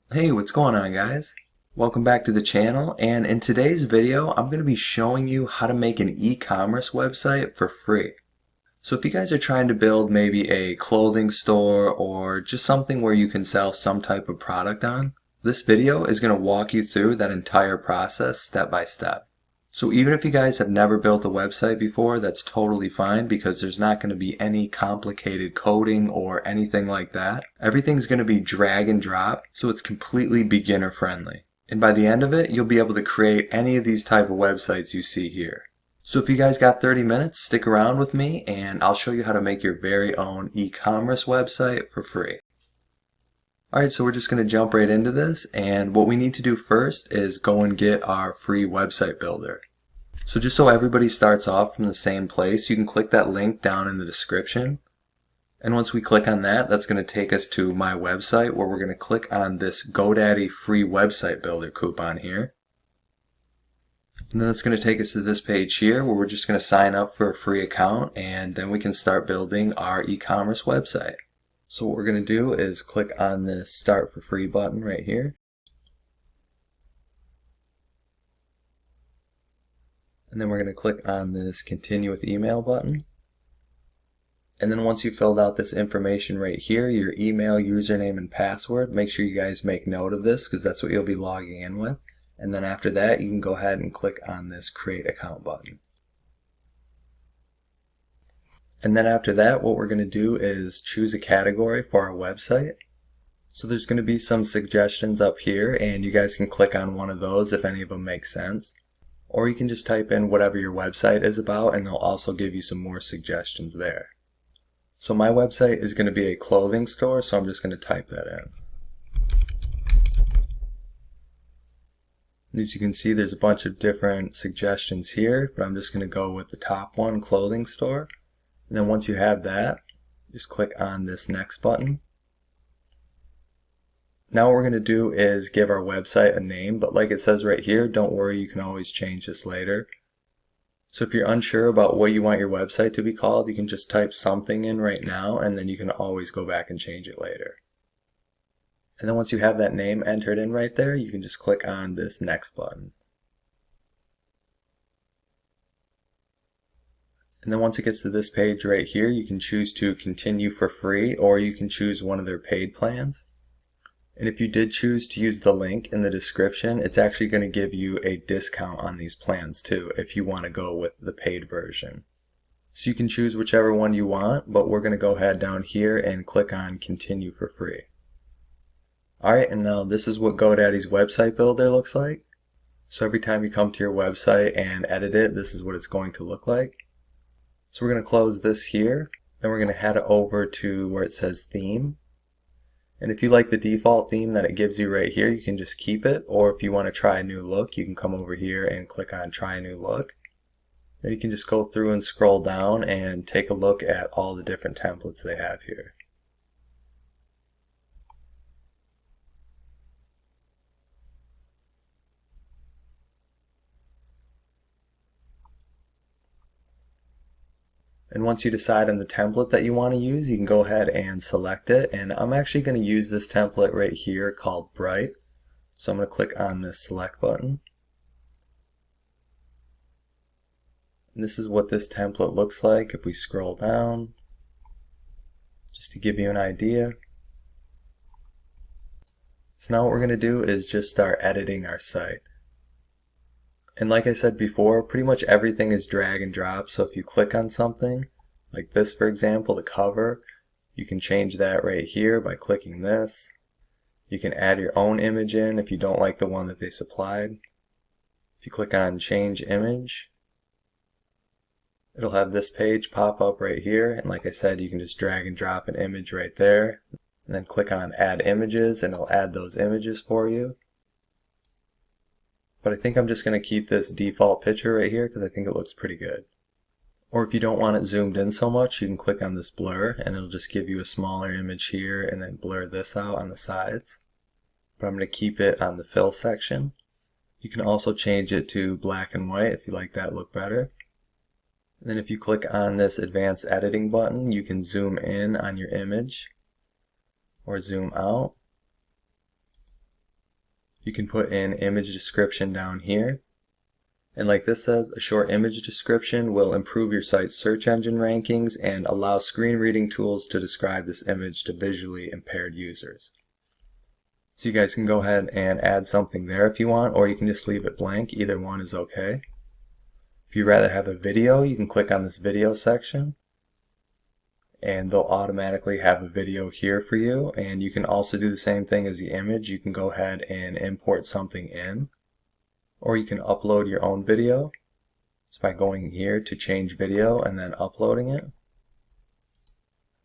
Hey, what's going on, guys? Welcome back to the channel, and in today's video I'm going to be showing you how to make an e-commerce website for free. So if you guys are trying to build maybe a clothing store or just something where you can sell some type of product on, this video is going to walk you through that entire process step by step. So even if you guys have never built a website before, that's totally fine because there's not going to be any complicated coding or anything like that. Everything's going to be drag and drop, so it's completely beginner friendly. And by the end of it, you'll be able to create any of these type of websites you see here. So if you guys got 30 minutes, stick around with me and I'll show you how to make your very own e-commerce website for free. Alright, so we're just going to jump right into this, and what we need to do first is go and get our free website builder. So just so everybody starts off from the same place, you can click that link down in the description. And once we click on that, that's going to take us to my website where we're going to click on this GoDaddy free website builder coupon here. And then it's going to take us to this page here where we're just going to sign up for a free account, and then we can start building our e-commerce website. So what we're going to do is click on this Start for Free button right here. And then we're going to click on this Continue with Email button. And then once you've filled out this information right here, your email, username, and password, make sure you guys make note of this because that's what you'll be logging in with. And then after that, you can go ahead and click on this Create Account button. And then after that, what we're going to do is choose a category for our website. So there's going to be some suggestions up here, and you guys can click on one of those if any of them make sense. Or you can just type in whatever your website is about, and they'll also give you some more suggestions there. So my website is going to be a clothing store, so I'm just going to type that in. And as you can see, there's a bunch of different suggestions here, but I'm just going to go with the top one, clothing store. And then once you have that, just click on this next button. Now what we're going to do is give our website a name, but like it says right here, don't worry, you can always change this later. So if you're unsure about what you want your website to be called, you can just type something in right now, and then you can always go back and change it later. And then once you have that name entered in right there, you can just click on this next button. And then once it gets to this page right here, you can choose to continue for free, or you can choose one of their paid plans. And if you did choose to use the link in the description, it's actually going to give you a discount on these plans too if you want to go with the paid version. So you can choose whichever one you want, but we're going to go ahead down here and click on Continue for Free. Alright, and now this is what GoDaddy's website builder looks like. So every time you come to your website and edit it, this is what it's going to look like. So we're going to close this here, then we're going to head over to where it says Theme. And if you like the default theme that it gives you right here, you can just keep it, or if you want to try a new look, you can come over here and click on Try a New Look. Then you can just go through and scroll down and take a look at all the different templates they have here. And once you decide on the template that you want to use, you can go ahead and select it. And I'm actually going to use this template right here called Bright. So I'm going to click on this Select button. And this is what this template looks like if we scroll down, just to give you an idea. So now what we're going to do is just start editing our site. And like I said before, pretty much everything is drag and drop, so if you click on something, like this for example, the cover, you can change that right here by clicking this. You can add your own image in if you don't like the one that they supplied. If you click on Change Image, it'll have this page pop up right here, and like I said, you can just drag and drop an image right there, and then click on Add Images, and it'll add those images for you. But I think I'm just going to keep this default picture right here because I think it looks pretty good. Or if you don't want it zoomed in so much, you can click on this blur and it'll just give you a smaller image here and then blur this out on the sides. But I'm going to keep it on the fill section. You can also change it to black and white if you like that look better. And then if you click on this advanced editing button, you can zoom in on your image or zoom out. You can put in image description down here. And like this says, a short image description will improve your site's search engine rankings and allow screen reading tools to describe this image to visually impaired users. So you guys can go ahead and add something there if you want, or you can just leave it blank. Either one is okay. If you'd rather have a video, you can click on this video section and they'll automatically have a video here for you. And you can also do the same thing as the image. You can go ahead and import something in, or you can upload your own video just by going here to change video and then uploading it.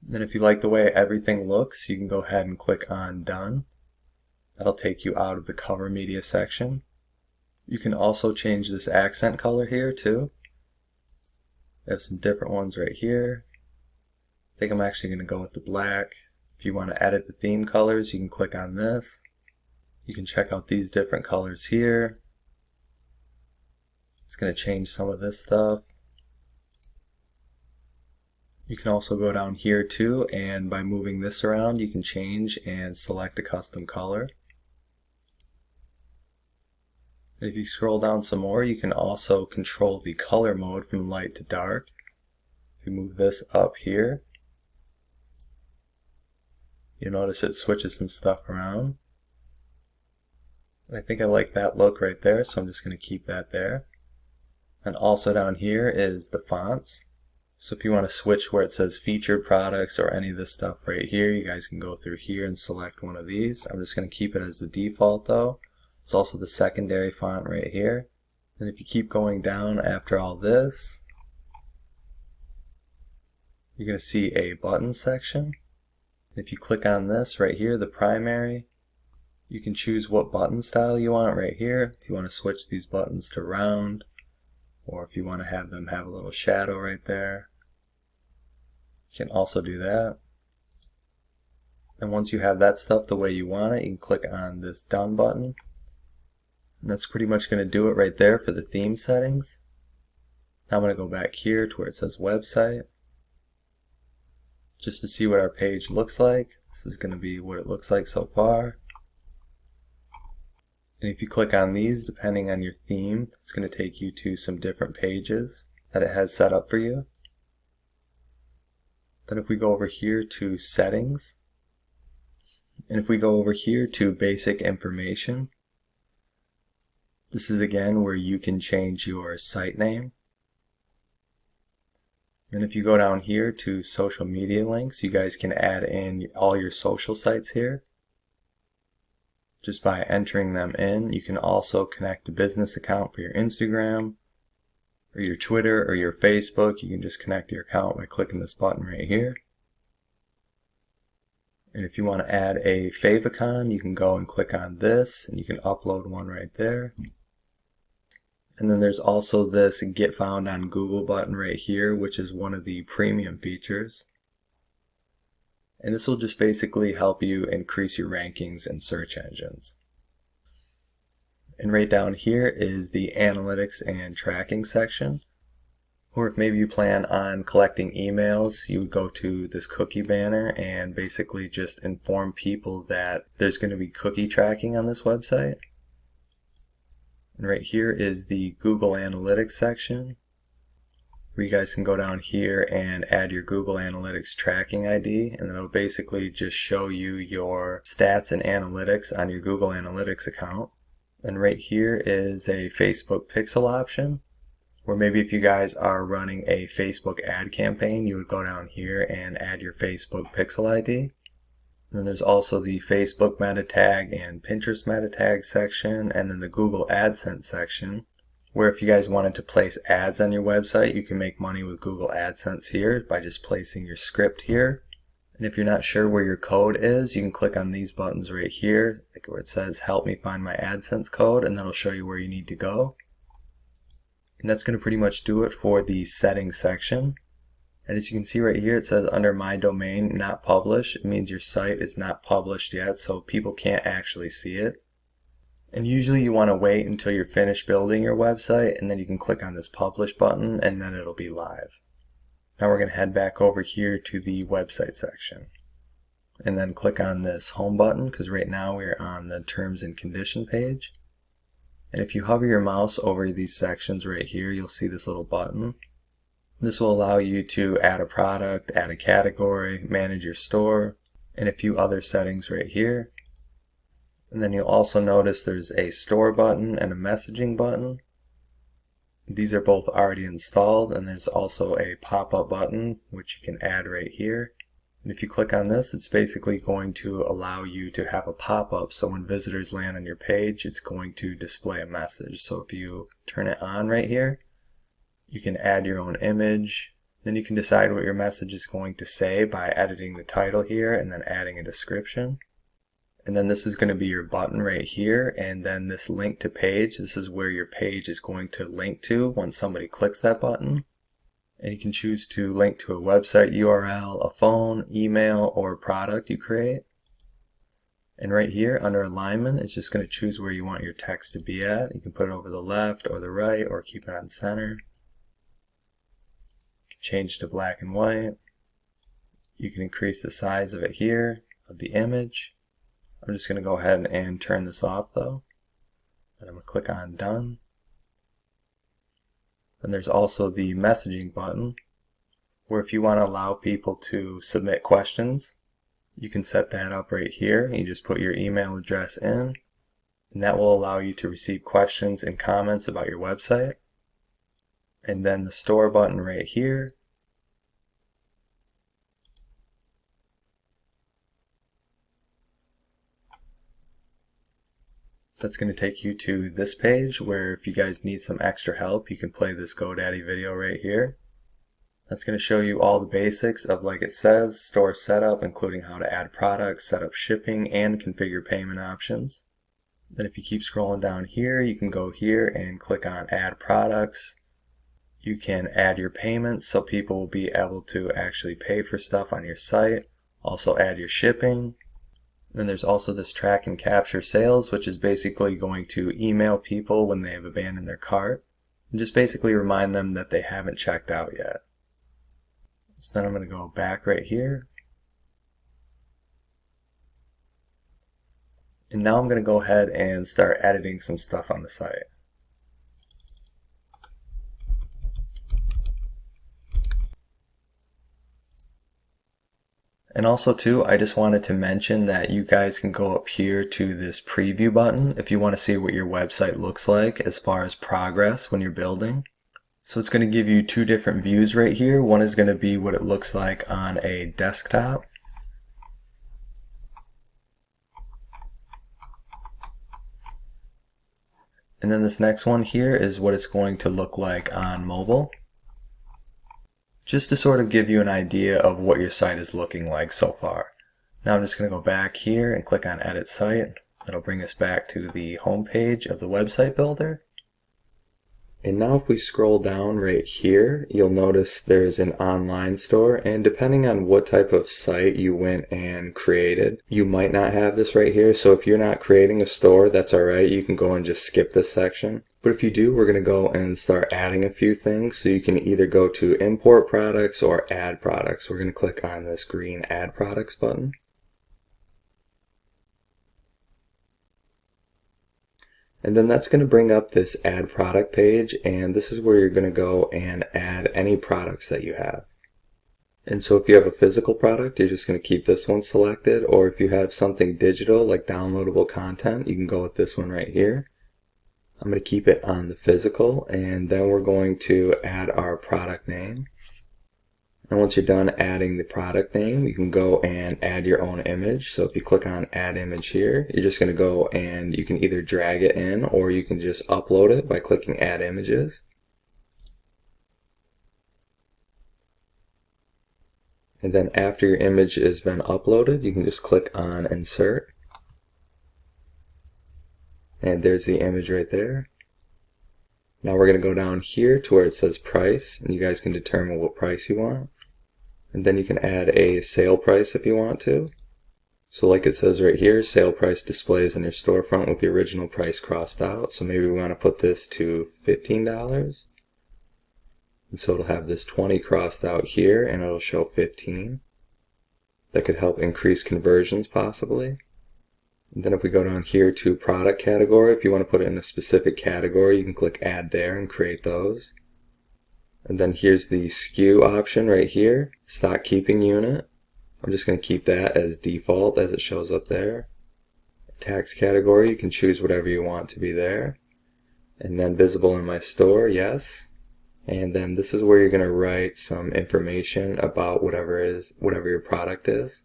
Then if you like the way everything looks, you can go ahead and click on done. That'll take you out of the cover media section. You can also change this accent color here too. There's some different ones right here. I think I'm actually going to go with the black. If you want to edit the theme colors, you can click on this. You can check out these different colors here. It's going to change some of this stuff. You can also go down here too, and by moving this around you can change and select a custom color. And if you scroll down some more, you can also control the color mode from light to dark. If you move this up here, you'll notice it switches some stuff around. And I think I like that look right there, so I'm just going to keep that there. And also down here is the fonts. So if you want to switch where it says featured products or any of this stuff right here, you guys can go through here and select one of these. I'm just going to keep it as the default though. It's also the secondary font right here. And if you keep going down after all this, you're going to see a button section. If you click on this right here, the primary, you can choose what button style you want right here. If you want to switch these buttons to round, or if you want to have them have a little shadow right there, you can also do that. And once you have that stuff the way you want it, you can click on this done button. And that's pretty much going to do it right there for the theme settings. Now I'm going to go back here to where it says website, just to see what our page looks like. This is going to be what it looks like so far. And if you click on these, depending on your theme, it's going to take you to some different pages that it has set up for you. Then if we go over here to settings, and if we go over here to basic information, this is again where you can change your site name. Then if you go down here to social media links, you guys can add in all your social sites here. Just by entering them in. You can also connect a business account for your Instagram or your Twitter or your Facebook. You can just connect your account by clicking this button right here. And if you want to add a favicon, you can go and click on this and you can upload one right there. And then there's also this Get Found on Google button right here, which is one of the premium features. And this will just basically help you increase your rankings in search engines. And right down here is the analytics and tracking section. Or if maybe you plan on collecting emails, you would go to this cookie banner and basically just inform people that there's going to be cookie tracking on this website. And right here is the Google Analytics section, where you guys can go down here and add your Google Analytics tracking ID, and it'll basically just show you your stats and analytics on your Google Analytics account. And right here is a Facebook pixel option, where maybe if you guys are running a Facebook ad campaign, you would go down here and add your Facebook pixel ID. And then there's also the Facebook meta tag and Pinterest meta tag section, and then the Google AdSense section, where if you guys wanted to place ads on your website, you can make money with Google AdSense here by just placing your script here. And if you're not sure where your code is, you can click on these buttons right here, like where it says help me find my AdSense code, and that'll show you where you need to go. And that's going to pretty much do it for the settings section. And as you can see right here, it says under my domain not published. It means your site is not published yet, so people can't actually see it. And usually you want to wait until you're finished building your website, and then you can click on this publish button and then it'll be live. Now we're going to head back over here to the website section. and then click on this home button, because right now we're on the terms and condition page. And if you hover your mouse over these sections right here, you'll see this little button. This will allow you to add a product, add a category, manage your store, and a few other settings right here. And then you'll also notice there's a store button and a messaging button. These are both already installed, and there's also a pop-up button which you can add right here. And if you click on this, it's basically going to allow you to have a pop-up, so when visitors land on your page, it's going to display a message. So if you turn it on right here, you can add your own image. Then you can decide what your message is going to say by editing the title here and then adding a description. And then this is going to be your button right here, and then this link to page, this is where your page is going to link to once somebody clicks that button. And you can choose to link to a website URL, a phone, email, or a product you create. And right here under alignment, it's just going to choose where you want your text to be at. You can put it over the left or the right, or keep it on center. You can change to black and white. You can increase the size of it here, of the image. I'm just going to go ahead and turn this off though. And I'm going to click on done. And there's also the messaging button, where if you want to allow people to submit questions, you can set that up right here. You just put your email address in, and that will allow you to receive questions and comments about your website. And then the store button right here. That's going to take you to this page where if you guys need some extra help, you can play this GoDaddy video right here. That's going to show you all the basics of, like it says, store setup, including how to add products, set up shipping, and configure payment options. Then if you keep scrolling down here, you can go here and click on add products. You can add your payments so people will be able to actually pay for stuff on your site. Also add your shipping. Then there's also this track and capture sales, which is basically going to email people when they have abandoned their cart and just basically remind them that they haven't checked out yet. So then I'm going to go back right here. And now I'm going to go ahead and start editing some stuff on the site. And also too, I just wanted to mention that you guys can go up here to this preview button if you want to see what your website looks like as far as progress when you're building. So it's going to give you two different views right here. One is going to be what it looks like on a desktop. And then this next one here is what it's going to look like on mobile. Just to sort of give you an idea of what your site is looking like so far. Now I'm just going to go back here and click on Edit Site. That'll bring us back to the home page of the website builder. And now if we scroll down right here, you'll notice there's an online store, and depending on what type of site you went and created, you might not have this right here. So if you're not creating a store, that's alright. You can go and just skip this section. But if you do, we're going to go and start adding a few things. So you can either go to import products or add products. We're going to click on this green add products button. And then that's going to bring up this add product page, and this is where you're going to go and add any products that you have. And so if you have a physical product, you're just going to keep this one selected, or if you have something digital like downloadable content, you can go with this one right here. I'm going to keep it on the physical, and then we're going to add our product name. And once you're done adding the product name, you can go and add your own image. So if you click on add image here, you're just going to go and you can either drag it in or you can just upload it by clicking add images. And then after your image has been uploaded, you can just click on insert. And there's the image right there. Now we're going to go down here to where it says price, and you guys can determine what price you want. And then you can add a sale price if you want to. So like it says right here, sale price displays in your storefront with the original price crossed out. So maybe we want to put this to $15. And so it'll have this 20 crossed out here, and it'll show 15. that could help increase conversions possibly. And then if we go down here to product category, if you want to put it in a specific category, you can click add there and create those. And then here's the SKU option right here, stock keeping unit. I'm just going to keep that as default as it shows up there. Tax category, you can choose whatever you want to be there. And then visible in my store, yes. And then this is where you're going to write some information about whatever your product is.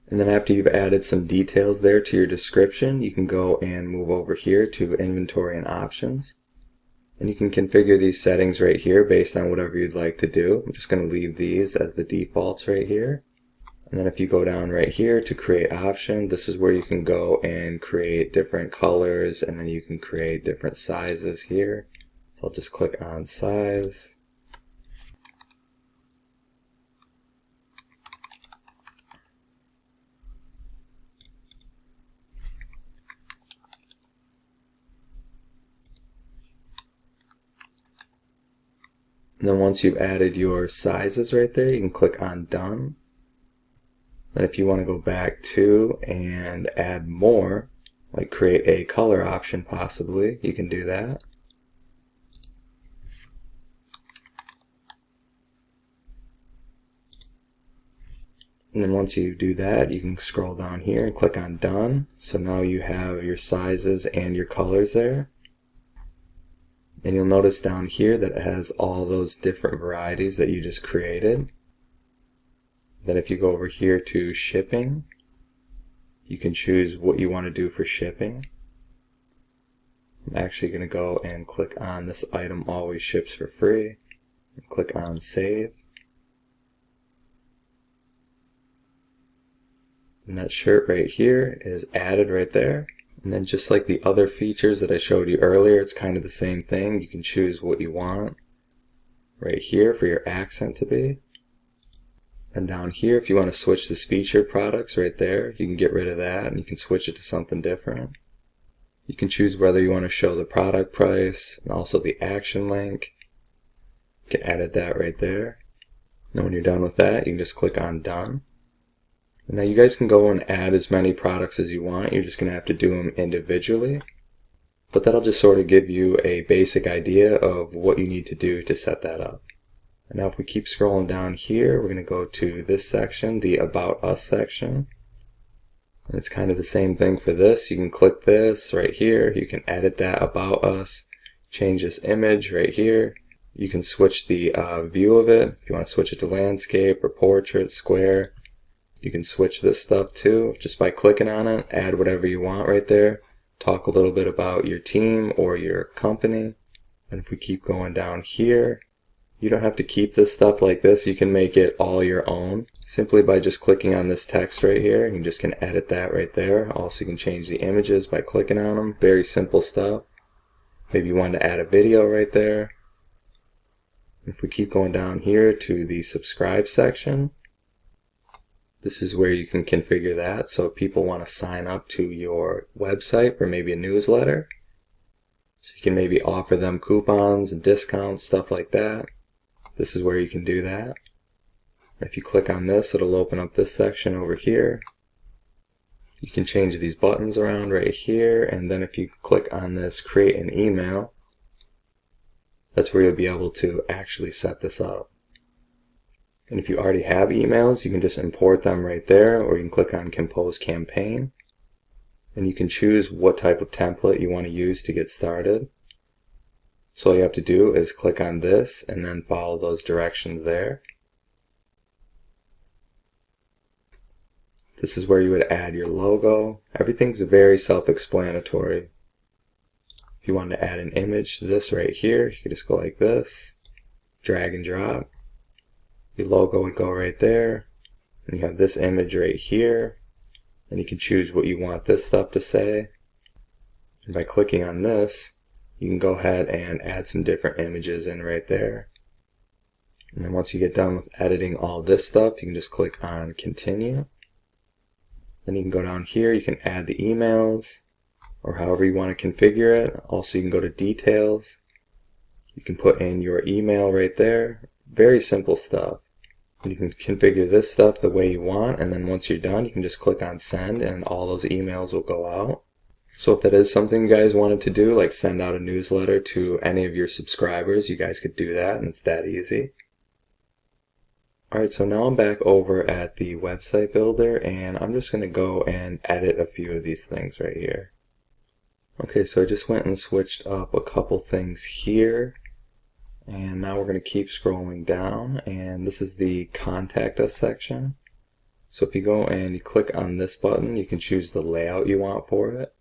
And then after you've added some details there to your description, you can go and move over here to inventory and options. And you can configure these settings right here based on whatever you'd like to do. I'm just going to leave these as the defaults right here. And then if you go down right here to create option, this is where you can go and create different colors, and then you can create different sizes here. So I'll just click on size. And then once you've added your sizes right there, you can click on done. Then if you want to go back to and add more, like create a color option possibly, you can do that. And then once you do that, you can scroll down here and click on done. So now you have your sizes and your colors there. And you'll notice down here that it has all those different varieties that you just created. Then if you go over here to shipping, you can choose what you want to do for shipping. I'm actually going to go and click on this item always ships for free. And click on save. And that shirt right here is added right there. And then just like the other features that I showed you earlier, it's kind of the same thing. You can choose what you want right here for your accent to be. And down here, if you want to switch this featured products right there, you can get rid of that and you can switch it to something different. You can choose whether you want to show the product price and also the action link. You can edit that right there. And when you're done with that, you can just click on done. And now you guys can go and add as many products as you want. You're just going to have to do them individually. But that'll just sort of give you a basic idea of what you need to do to set that up. And now if we keep scrolling down here, we're going to go to this section, the About Us section. And it's kind of the same thing for this. You can click this right here. You can edit that About Us, change this image right here. You can switch the view of it. If you want to switch it to landscape or portrait, square. You can switch this stuff too just by clicking on it. Add whatever you want right there. Talk a little bit about your team or your company. And if we keep going down here, you don't have to keep this stuff like this. You can make it all your own simply by just clicking on this text right here. You just can edit that right there. Also, you can change the images by clicking on them. Very simple stuff. Maybe you want to add a video right there. If we keep going down here to the subscribe section, this is where you can configure that. So if people want to sign up to your website for maybe a newsletter, so you can maybe offer them coupons and discounts, stuff like that. This is where you can do that. If you click on this, it'll open up this section over here. You can change these buttons around right here, and then if you click on this create an email, that's where you'll be able to actually set this up. And if you already have emails, you can just import them right there, or you can click on Compose Campaign. And you can choose what type of template you want to use to get started. So all you have to do is click on this and then follow those directions there. This is where you would add your logo. Everything's very self-explanatory. If you want to add an image to this right here, you can just go like this, drag and drop. Your logo would go right there, and you have this image right here, and you can choose what you want this stuff to say. And by clicking on this, you can go ahead and add some different images in right there. And then once you get done with editing all this stuff, you can just click on continue. Then you can go down here, you can add the emails, or however you want to configure it. Also, you can go to details. You can put in your email right there. Very simple stuff. You can configure this stuff the way you want, and then once you're done, you can just click on send and all those emails will go out. So if that is something you guys wanted to do, like send out a newsletter to any of your subscribers, you guys could do that, and it's that easy. Alright, so now I'm back over at the website builder, and I'm just going to go and edit a few of these things right here. Okay, so I just went and switched up a couple things here. And now we're going to keep scrolling down, and this is the Contact Us section. So if you go and you click on this button, you can choose the layout you want for it.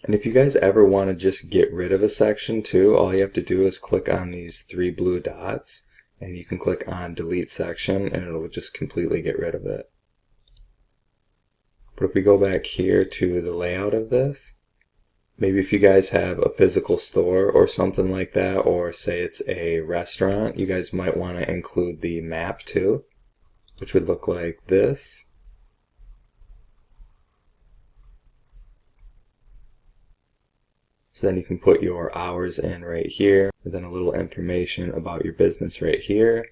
And if you guys ever want to just get rid of a section too, all you have to do is click on these 3 blue dots, and you can click on Delete Section, and it'll just completely get rid of it. But if we go back here to the layout of this, maybe if you guys have a physical store or something like that, or say it's a restaurant, you guys might want to include the map too, which would look like this. So then you can put your hours in right here, and then a little information about your business right here.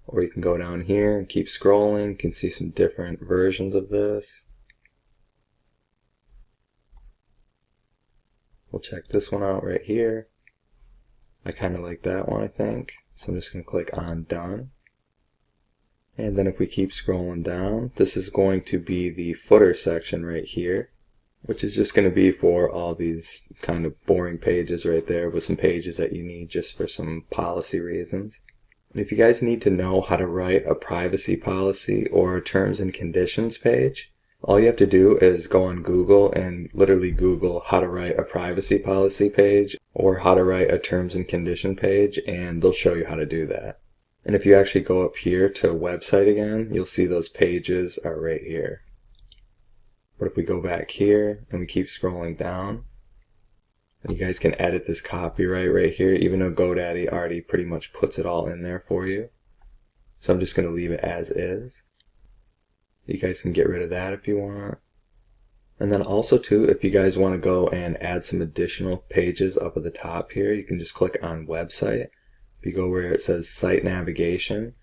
Or you can go down here and keep scrolling. You can see some different versions of this. We'll check this one out right here. I kind of like that one, I think. So I'm just going to click on Done. And then if we keep scrolling down, this is going to be the footer section right here, which is just going to be for all these kind of boring pages right there with some pages that you need just for some policy reasons. And if you guys need to know how to write a privacy policy or a terms and conditions page, all you have to do is go on Google and literally Google how to write a privacy policy page or how to write a terms and condition page, and they'll show you how to do that. And if you actually go up here to website again, you'll see those pages are right here. But if we go back here and we keep scrolling down, and you guys can edit this copyright right here, even though GoDaddy already pretty much puts it all in there for you. So I'm just going to leave it as is. You guys can get rid of that if you want. And then also too, if you guys want to go and add some additional pages up at the top here, you can just click on website. If you go where it says site navigation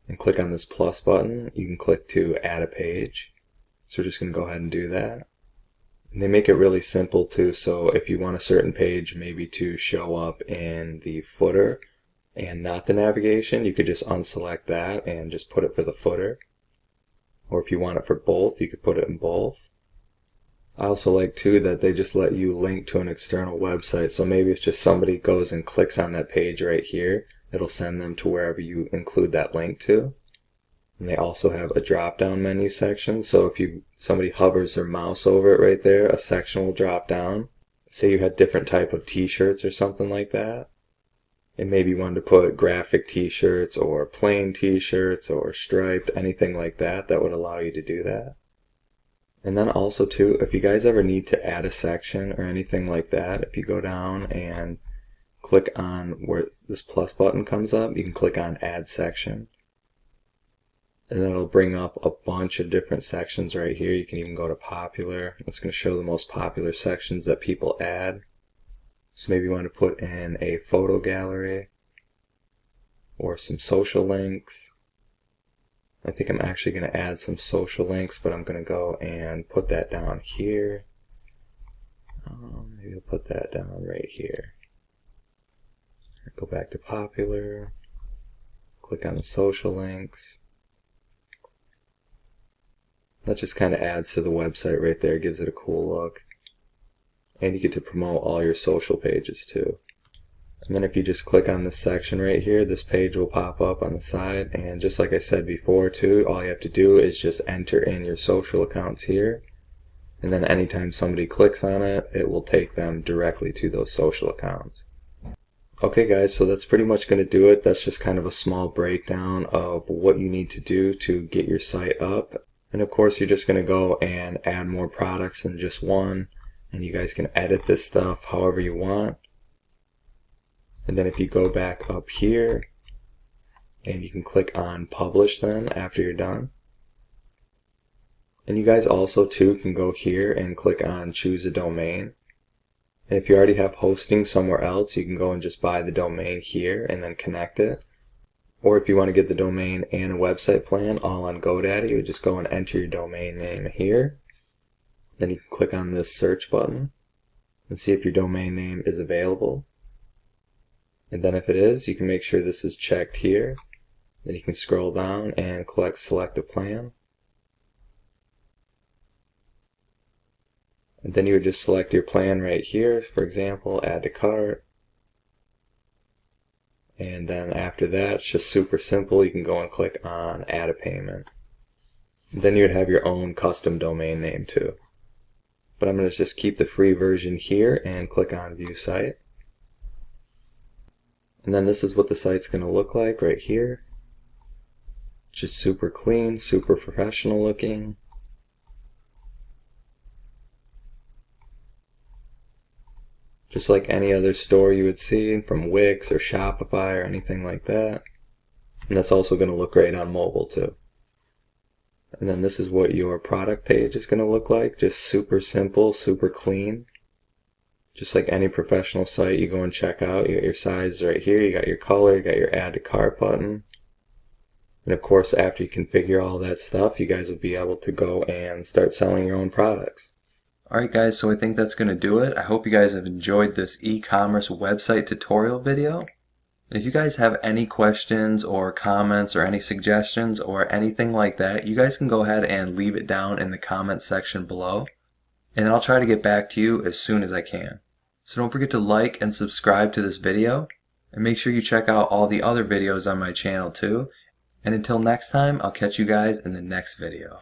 and click on this plus button, you can click to add a page. So we're just going to go ahead and do that. And they make it really simple too, so if you want a certain page maybe to show up in the footer and not the navigation, you could just unselect that and just put it for the footer. Or if you want it for both, you could put it in both. I also like too that they just let you link to an external website, so maybe if just somebody goes and clicks on that page right here, it'll send them to wherever you include that link to. And they also have a drop down menu section, so if somebody hovers their mouse over it right there, a section will drop down. Say you had different type of t-shirts or something like that, and maybe you wanted to put graphic t-shirts or plain t-shirts or striped, anything like that, that would allow you to do that. And then also too, if you guys ever need to add a section or anything like that, if you go down and click on where this plus button comes up, you can click on add section. And then it'll bring up a bunch of different sections right here. You can even go to popular. It's going to show the most popular sections that people add. So maybe you want to put in a photo gallery or some social links. I think I'm actually going to add some social links, but I'm going to go and put that down here. Maybe I'll put that down right here. Go back to popular, click on the social links. That just kind of adds to the website right there, gives it a cool look. And you get to promote all your social pages too. And then if you just click on this section right here, this page will pop up on the side. And just like I said before too, all you have to do is just enter in your social accounts here. And then anytime somebody clicks on it, it will take them directly to those social accounts. Okay guys, so that's pretty much going to do it. That's just kind of a small breakdown of what you need to do to get your site up. And of course you're just going to go and add more products than just one. And you guys can edit this stuff however you want. And then if you go back up here, and you can click on publish then after you're done. And you guys also too can go here and click on choose a domain. And if you already have hosting somewhere else, you can go and just buy the domain here and then connect it. Or if you want to get the domain and a website plan all on GoDaddy, you would just go and enter your domain name here. Then you can click on this search button and see if your domain name is available. And then if it is, you can make sure this is checked here. Then you can scroll down and select a plan. And then you would just select your plan right here. For example, add to cart. And then after that, it's just super simple. You can go and click on add a payment. And then you would have your own custom domain name too. But I'm going to just keep the free version here and click on view site. And then this is what the site's going to look like right here. Just super clean, super professional looking. Just like any other store you would see from Wix or Shopify or anything like that. And that's also going to look great on mobile too. And then this is what your product page is going to look like. Just super simple, super clean. Just like any professional site you go and check out. You got your size right here, you got your color, you got your add to cart button. And of course, after you configure all that stuff, you guys will be able to go and start selling your own products. Alright guys, so I think that's going to do it. I hope you guys have enjoyed this e-commerce website tutorial video. And if you guys have any questions or comments or any suggestions or anything like that, you guys can go ahead and leave it down in the comments section below. And I'll try to get back to you as soon as I can. So don't forget to like and subscribe to this video. And make sure you check out all the other videos on my channel too. And until next time, I'll catch you guys in the next video.